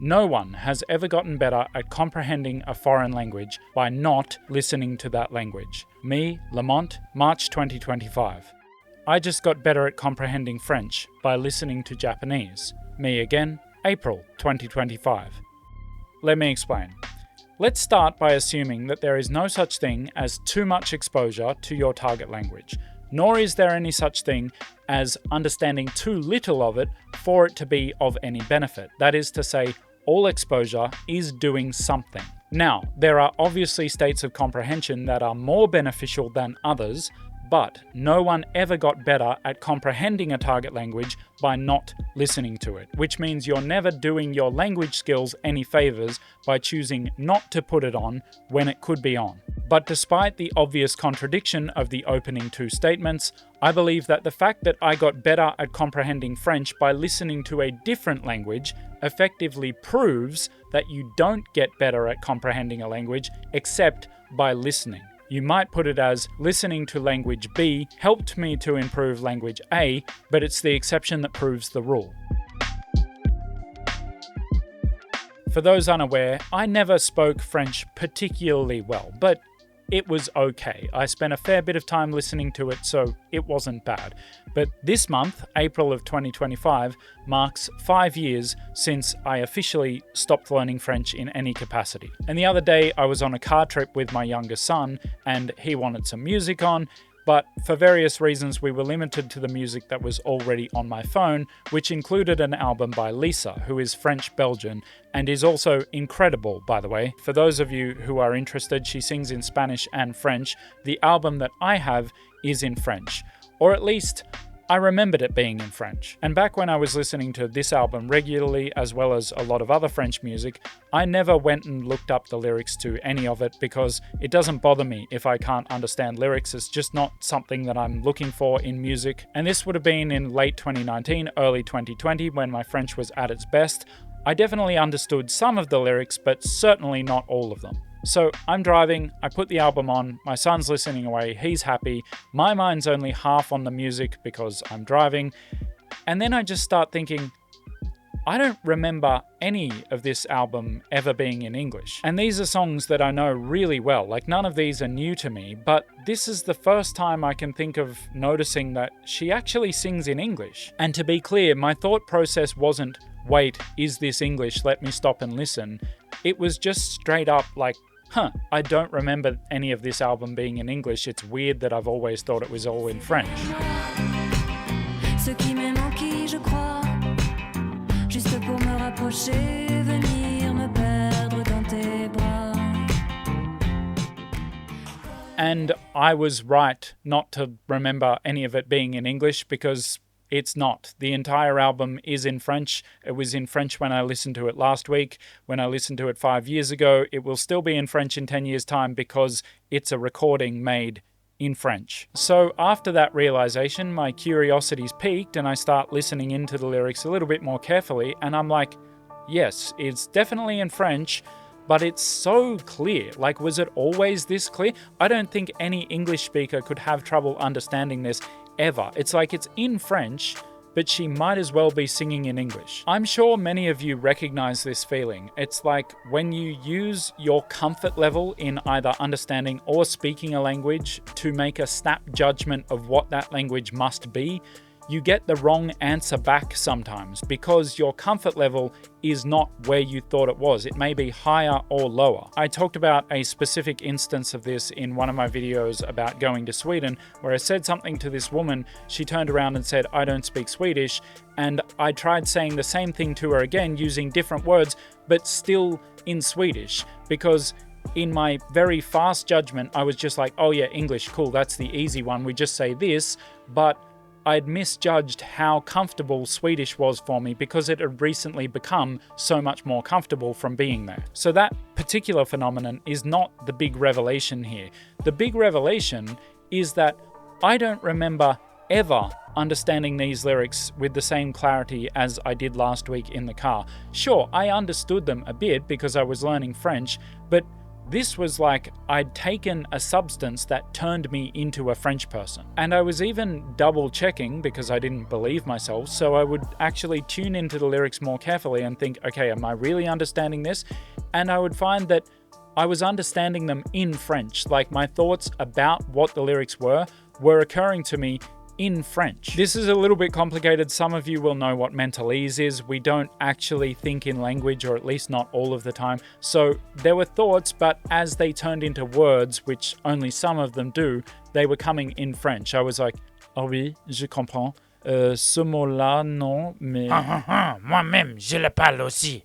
No one has ever gotten better at comprehending a foreign language by not listening to that language. Me, Lamont, March 2025. I just got better at comprehending French by listening to Japanese. Me again, April 2025. Let me explain. Let's start by assuming that there is no such thing as too much exposure to your target language, nor is there any such thing as understanding too little of it for it to be of any benefit. That is to say, all exposure is doing something. Now, there are obviously states of comprehension that are more beneficial than others, but no one ever got better at comprehending a target language by not listening to it, which means you're never doing your language skills any favors by choosing not to put it on when it could be on. But despite the obvious contradiction of the opening two statements, I believe that the fact that I got better at comprehending French by listening to a different language effectively proves that you don't get better at comprehending a language except by listening. You might put it as listening to language B helped me to improve language A, but it's the exception that proves the rule. For those unaware, I never spoke French particularly well, but it was okay. I spent a fair bit of time listening to it, so it wasn't bad. But this month, April of 2025, marks 5 years since I officially stopped learning French in any capacity. And the other day, I was on a car trip with my younger son, and he wanted some music on, but for various reasons we were limited to the music that was already on my phone, which included an album by Lisa, who is French-Belgian, and is also incredible, by the way. For those of you who are interested, she sings in Spanish and French. The album that I have is in French, or at least I remembered it being in French. And back when I was listening to this album regularly, as well as a lot of other French music, I never went and looked up the lyrics to any of it because it doesn't bother me if I can't understand lyrics. It's just not something that I'm looking for in music. And this would have been in late 2019, early 2020, when my French was at its best. I definitely understood some of the lyrics, but certainly not all of them. So I'm driving, I put the album on, my son's listening away, he's happy, my mind's only half on the music because I'm driving, and then I just start thinking, I don't remember any of this album ever being in English. And these are songs that I know really well, like none of these are new to me, but this is the first time I can think of noticing that she actually sings in English. And to be clear, my thought process wasn't, wait, is this English? Let me stop and listen. It was just straight up like, I don't remember any of this album being in English. It's weird that I've always thought it was all in French. And I was right not to remember any of it being in English because it's not. The entire album is in French. It was in French when I listened to it last week. When I listened to it 5 years ago, it will still be in French in 10 years' time because it's a recording made in French. So after that realization, my curiosity's peaked and I start listening into the lyrics a little bit more carefully, and I'm like, yes, it's definitely in French, but it's so clear. Like, was it always this clear? I don't think any English speaker could have trouble understanding this ever. It's like it's in French, but she might as well be singing in English. I'm sure many of you recognize this feeling. It's like when you use your comfort level in either understanding or speaking a language to make a snap judgment of what that language must be, you get the wrong answer back sometimes because your comfort level is not where you thought it was. It may be higher or lower. I talked about a specific instance of this in one of my videos about going to Sweden, where I said something to this woman. She turned around and said, I don't speak Swedish. And I tried saying the same thing to her again using different words, but still in Swedish, because in my very fast judgment, I was just like, oh yeah, English, cool, that's the easy one. We just say this. But I'd misjudged how comfortable Swedish was for me because it had recently become so much more comfortable from being there. So that particular phenomenon is not the big revelation here. The big revelation is that I don't remember ever understanding these lyrics with the same clarity as I did last week in the car. Sure, I understood them a bit because I was learning French, but This was like I'd taken a substance that turned me into a French person. And I was even double checking because I didn't believe myself, so I would actually tune into the lyrics more carefully and think, okay, am I really understanding this? And I would find that I was understanding them in French, like my thoughts about what the lyrics were occurring to me in French. This is a little bit complicated. Some of you will know what mentalese is. We don't actually think in language, or at least not all of the time. So there were thoughts, but as they turned into words, which only some of them do, they were coming in French. I was like, oh oui, je comprends. Ce mot-là, non, mais... Moi-même, je le parle aussi.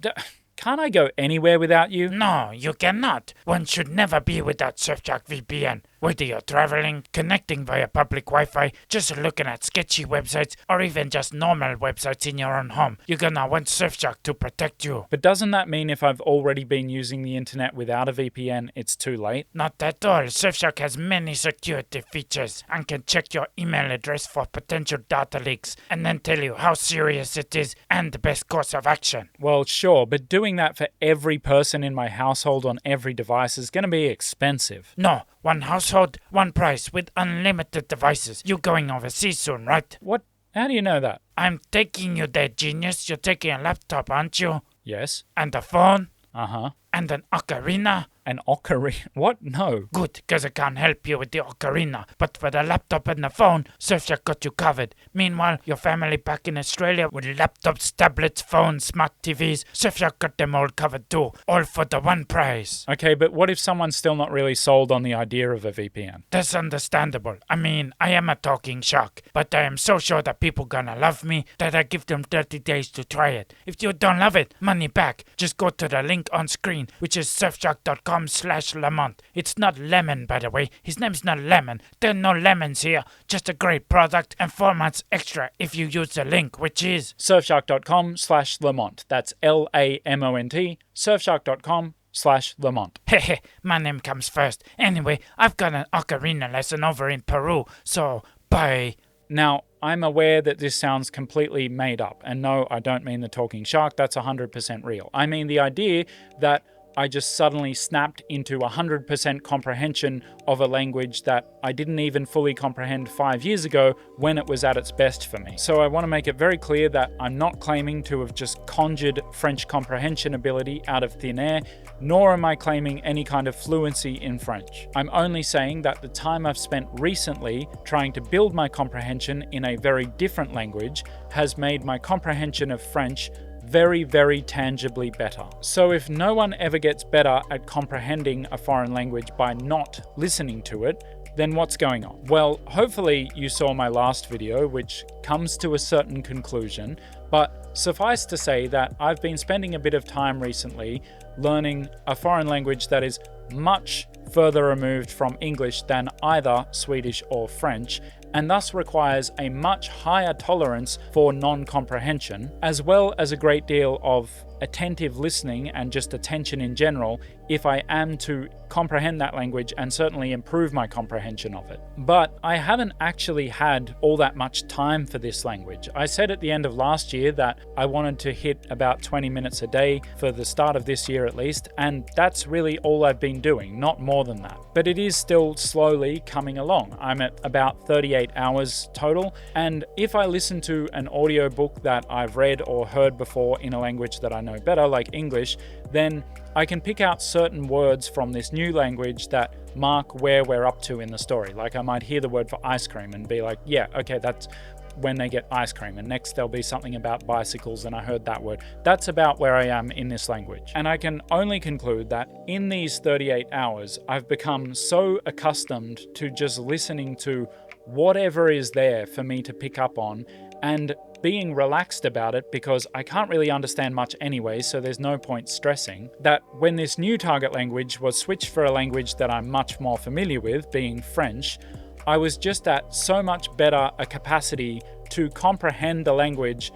Can't I go anywhere without you? No, you cannot. One should never be without Surfshark VPN. Whether you're traveling, connecting via public Wi-Fi, just looking at sketchy websites, or even just normal websites in your own home, you're gonna want Surfshark to protect you. But doesn't that mean if I've already been using the internet without a VPN, it's too late? Not at all. Surfshark has many security features and can check your email address for potential data leaks and then tell you how serious it is and the best course of action. Well, sure, but doing that for every person in my household on every device is going to be expensive. No, one household, one price with unlimited devices. You're going overseas soon, right? What? How do you know that? I'm taking you there, genius. You're taking a laptop, aren't you? Yes. And a phone? Uh-huh. And an ocarina? An ocarina? What? No. Good, because I can't help you with the ocarina. But for the laptop and the phone, Surfshark got you covered. Meanwhile, your family back in Australia with laptops, tablets, phones, smart TVs, Surfshark got them all covered too. All for the one price. Okay, but what if someone's still not really sold on the idea of a VPN? That's understandable. I mean, I am a talking shark, but I am so sure that people gonna love me that I give them 30 days to try it. If you don't love it, money back. Just go to the link on screen, which is surfshark.com/Lamont. It's not Lemon, by the way. His name's not Lemon. There are no lemons here. Just a great product and 4 months extra if you use the link, which is surfshark.com/Lamont. That's LAMONT. Surfshark.com/Lamont. Hehe, my name comes first. Anyway, I've got an ocarina lesson over in Peru, so bye. Now, I'm aware that this sounds completely made up, and no, I don't mean the talking shark, that's 100% real. I mean the idea that I just suddenly snapped into 100% comprehension of a language that I didn't even fully comprehend 5 years ago when it was at its best for me. So I want to make it very clear that I'm not claiming to have just conjured French comprehension ability out of thin air, nor am I claiming any kind of fluency in French. I'm only saying that the time I've spent recently trying to build my comprehension in a very different language has made my comprehension of French very, very tangibly better. So if no one ever gets better at comprehending a foreign language by not listening to it, then what's going on? Well, hopefully you saw my last video, which comes to a certain conclusion, but suffice to say that I've been spending a bit of time recently learning a foreign language that is much further removed from English than either Swedish or French, and thus requires a much higher tolerance for non-comprehension, as well as a great deal of attentive listening and just attention in general if I am to comprehend that language and certainly improve my comprehension of it. But I haven't actually had all that much time for this language. I said at the end of last year that I wanted to hit about 20 minutes a day for the start of this year at least, and that's really all I've been doing, not more than that. But it is still slowly coming along. I'm at about 38 hours total, and if I listen to an audiobook that I've read or heard before in a language that I know better, like English, then I can pick out certain words from this new language that mark where we're up to in the story. Like I might hear the word for ice cream and be like, yeah, okay, that's when they get ice cream, and next there'll be something about bicycles and I heard that word. That's about where I am in this language. And I can only conclude that in these 38 hours, I've become so accustomed to just listening to whatever is there for me to pick up on and being relaxed about it because I can't really understand much anyway, so there's no point stressing, that when this new target language was switched for a language that I'm much more familiar with, being French, I was just at so much better a capacity to comprehend the language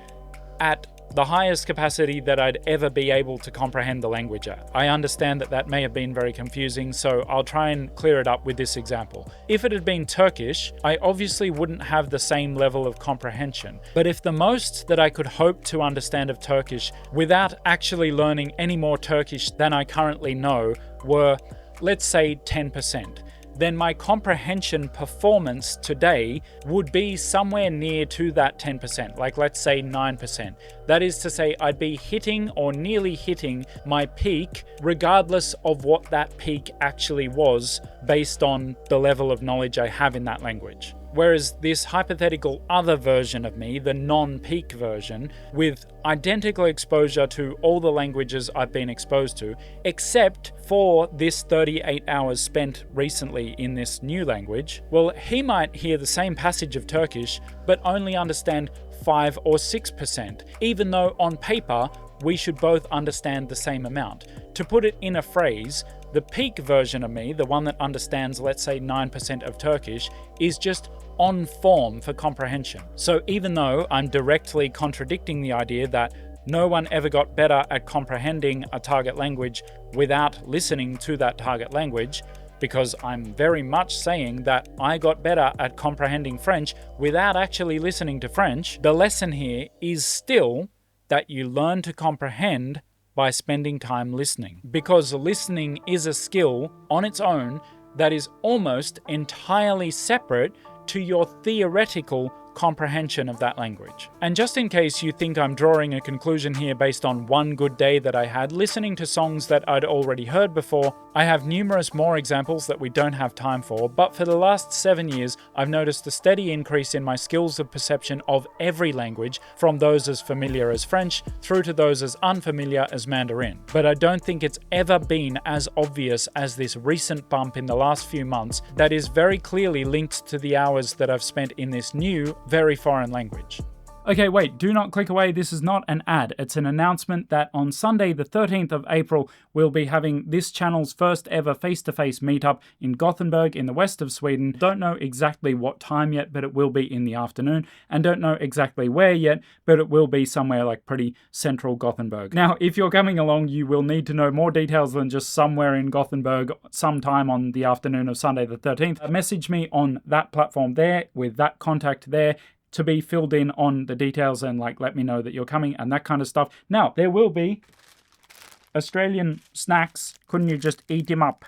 at the highest capacity that I'd ever be able to comprehend the language at. I understand that that may have been very confusing, so I'll try and clear it up with this example. If it had been Turkish, I obviously wouldn't have the same level of comprehension. But if the most that I could hope to understand of Turkish without actually learning any more Turkish than I currently know were let's say 10%, then my comprehension performance today would be somewhere near to that 10%, like let's say 9%. That is to say, I'd be hitting or nearly hitting my peak, regardless of what that peak actually was, based on the level of knowledge I have in that language. Whereas this hypothetical other version of me, the non-peak version, with identical exposure to all the languages I've been exposed to, except for this 38 hours spent recently in this new language, well, he might hear the same passage of Turkish, but only understand 5 or 6%, even though on paper, we should both understand the same amount. To put it in a phrase, the peak version of me, the one that understands, let's say 9% of Turkish, is just on form for comprehension. So even though I'm directly contradicting the idea that no one ever got better at comprehending a target language without listening to that target language, because I'm very much saying that I got better at comprehending French without actually listening to French, the lesson here is still that you learn to comprehend by spending time listening. Because listening is a skill on its own that is almost entirely separate to your theoretical comprehension of that language. And just in case you think I'm drawing a conclusion here based on one good day that I had listening to songs that I'd already heard before, I have numerous more examples that we don't have time for, but for the last 7 years, I've noticed a steady increase in my skills of perception of every language, from those as familiar as French through to those as unfamiliar as Mandarin. But I don't think it's ever been as obvious as this recent bump in the last few months that is very clearly linked to the hours that I've spent in this new, very foreign language. Okay, wait, do not click away. This is not an ad. It's an announcement that on Sunday, the 13th of April, we'll be having this channel's first ever face-to-face meetup in Gothenburg in the west of Sweden. Don't know exactly what time yet, but it will be in the afternoon. And don't know exactly where yet, but it will be somewhere like pretty central Gothenburg. Now, if you're coming along, you will need to know more details than just somewhere in Gothenburg sometime on the afternoon of Sunday the 13th. Message me on that platform there with that contact there to be filled in on the details and let me know that you're coming and that kind of stuff. Now, there will be Australian snacks. Couldn't you just eat them up?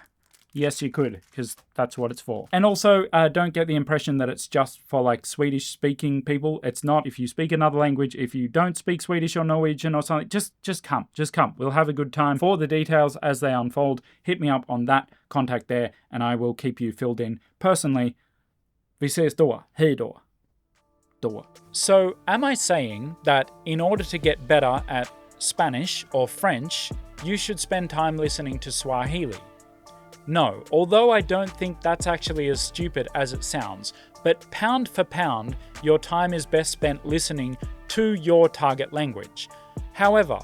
Yes, you could, because that's what it's for. And also, don't get the impression that it's just for Swedish-speaking people. It's not. If you speak another language, if you don't speak Swedish or Norwegian or something, just come. Just come. We'll have a good time. For the details as they unfold, hit me up on that contact there, and I will keep you filled in personally. Vi ses då. Hej då. So, am I saying that in order to get better at Spanish or French, you should spend time listening to Swahili? No, although I don't think that's actually as stupid as it sounds, but pound for pound, your time is best spent listening to your target language. However,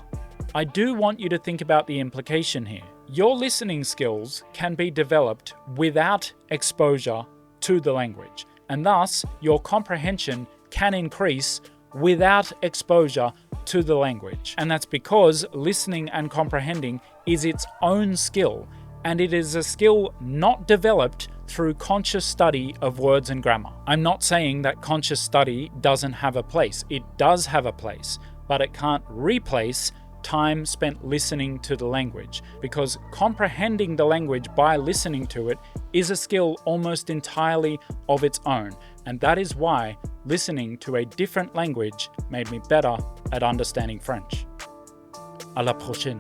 I do want you to think about the implication here. Your listening skills can be developed without exposure to the language, and thus your comprehension can increase without exposure to the language. And that's because listening and comprehending is its own skill, and it is a skill not developed through conscious study of words and grammar. I'm not saying that conscious study doesn't have a place. It does have a place, but it can't replace time spent listening to the language, because comprehending the language by listening to it is a skill almost entirely of its own, and that is why listening to a different language made me better at understanding French. À la prochaine.